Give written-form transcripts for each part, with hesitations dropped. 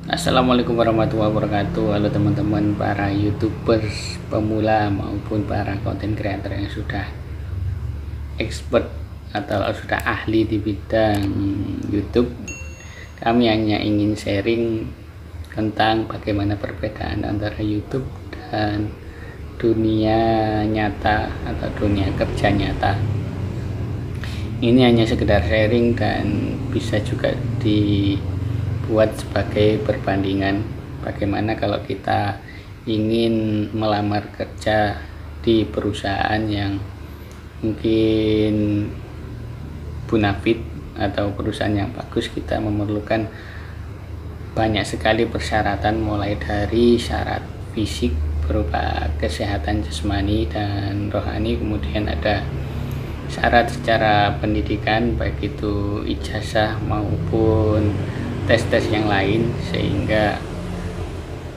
Assalamualaikum warahmatullahi wabarakatuh. Halo teman-teman para YouTubers pemula maupun para konten kreator yang sudah expert atau sudah ahli di bidang YouTube. Kami hanya ingin sharing tentang bagaimana perbedaan antara YouTube dan dunia nyata atau dunia kerja nyata. Ini hanya sekedar sharing dan bisa juga dibuat sebagai perbandingan bagaimana kalau kita ingin melamar kerja di perusahaan yang mungkin bonafit atau perusahaan yang bagus. Kita memerlukan banyak sekali persyaratan, mulai dari syarat fisik berupa kesehatan jasmani dan rohani, kemudian ada syarat secara pendidikan baik itu ijazah maupun tes-tes yang lain, sehingga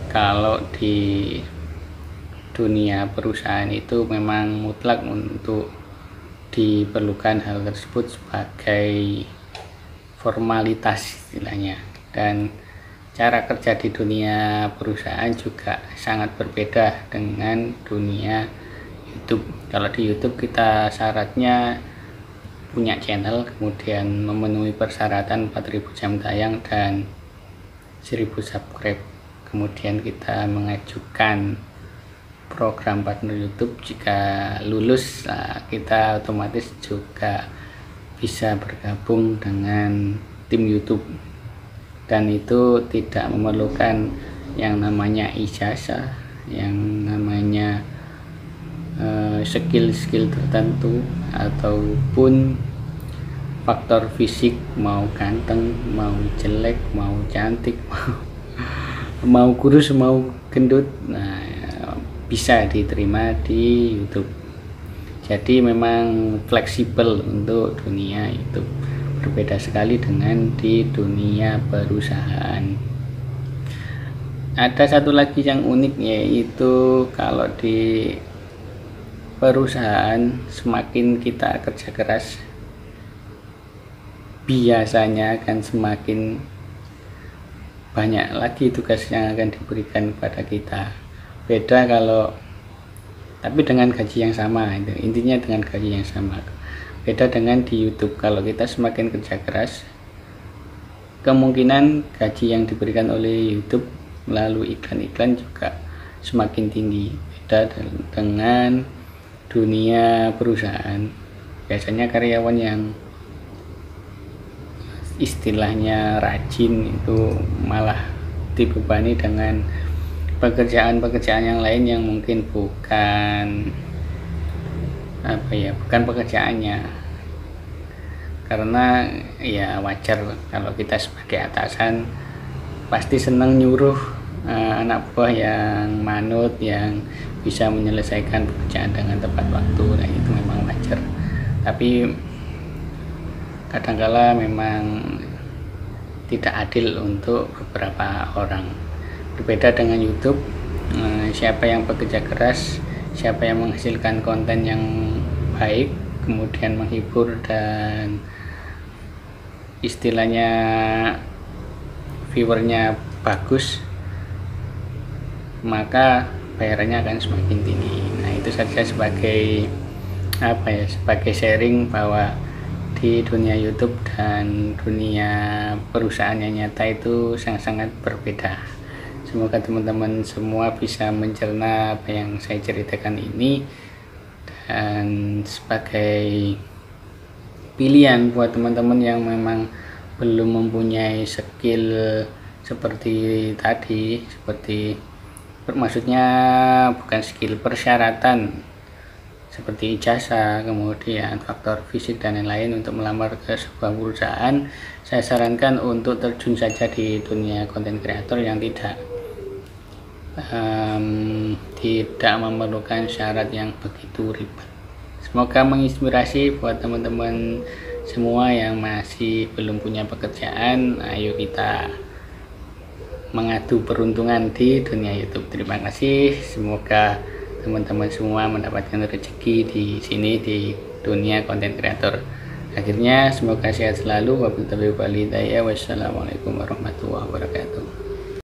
kalau di dunia perusahaan itu memang mutlak untuk diperlukan hal tersebut sebagai formalitas istilahnya. Dan cara kerja di dunia perusahaan juga sangat berbeda dengan dunia YouTube. Kalau di YouTube kita syaratnya punya channel, kemudian memenuhi persyaratan 4000 jam tayang dan 1000 subscribe, kemudian kita mengajukan program partner YouTube. Jika lulus, kita otomatis juga bisa bergabung dengan tim YouTube, dan itu tidak memerlukan yang namanya ijazah, yang namanya skill tertentu ataupun faktor fisik, mau ganteng, mau jelek, mau cantik, mau kurus, mau gendut, bisa diterima di YouTube. Jadi memang fleksibel untuk dunia YouTube, berbeda sekali dengan di dunia perusahaan. Ada satu lagi yang unik, yaitu kalau di perusahaan semakin kita kerja keras, biasanya akan semakin banyak lagi tugas yang akan diberikan kepada kita. Beda kalau tapi dengan gaji yang sama, itu intinya dengan gaji yang sama. Beda dengan di YouTube, kalau kita semakin kerja keras, kemungkinan gaji yang diberikan oleh YouTube melalui iklan-iklan juga semakin tinggi. Beda dengan dunia perusahaan, biasanya karyawan yang istilahnya rajin itu malah dibebani dengan pekerjaan-pekerjaan yang lain yang mungkin bukan bukan pekerjaannya. Karena ya wajar kalau kita sebagai atasan pasti senang nyuruh anak buah yang manut, yang bisa menyelesaikan pekerjaan dengan tepat waktu. Nah, itu memang wajar. Tapi kadangkala memang tidak adil untuk beberapa orang. Berbeda dengan YouTube, siapa yang bekerja keras, siapa yang menghasilkan konten yang baik, kemudian menghibur dan istilahnya viewernya bagus, maka bayarannya akan semakin tinggi. Nah, itu saja sebagai sebagai sharing bahwa di dunia YouTube dan dunia perusahaan yang nyata itu sangat-sangat berbeda. Semoga teman-teman semua bisa mencerna apa yang saya ceritakan ini, dan sebagai pilihan buat teman-teman yang memang belum mempunyai skill seperti tadi, maksudnya bukan skill, persyaratan seperti ijazah, kemudian faktor fisik dan lain-lain untuk melamar ke sebuah perusahaan. Saya sarankan untuk terjun saja di dunia konten kreator yang tidak memerlukan syarat yang begitu ribet. Semoga menginspirasi buat teman-teman semua yang masih belum punya pekerjaan. Ayo kita mengadu peruntungan di dunia YouTube. Terima kasih. Semoga teman-teman semua mendapatkan rezeki di sini di dunia konten kreator. Akhirnya semoga sehat selalu. Wassalamualaikum warahmatullahi wabarakatuh.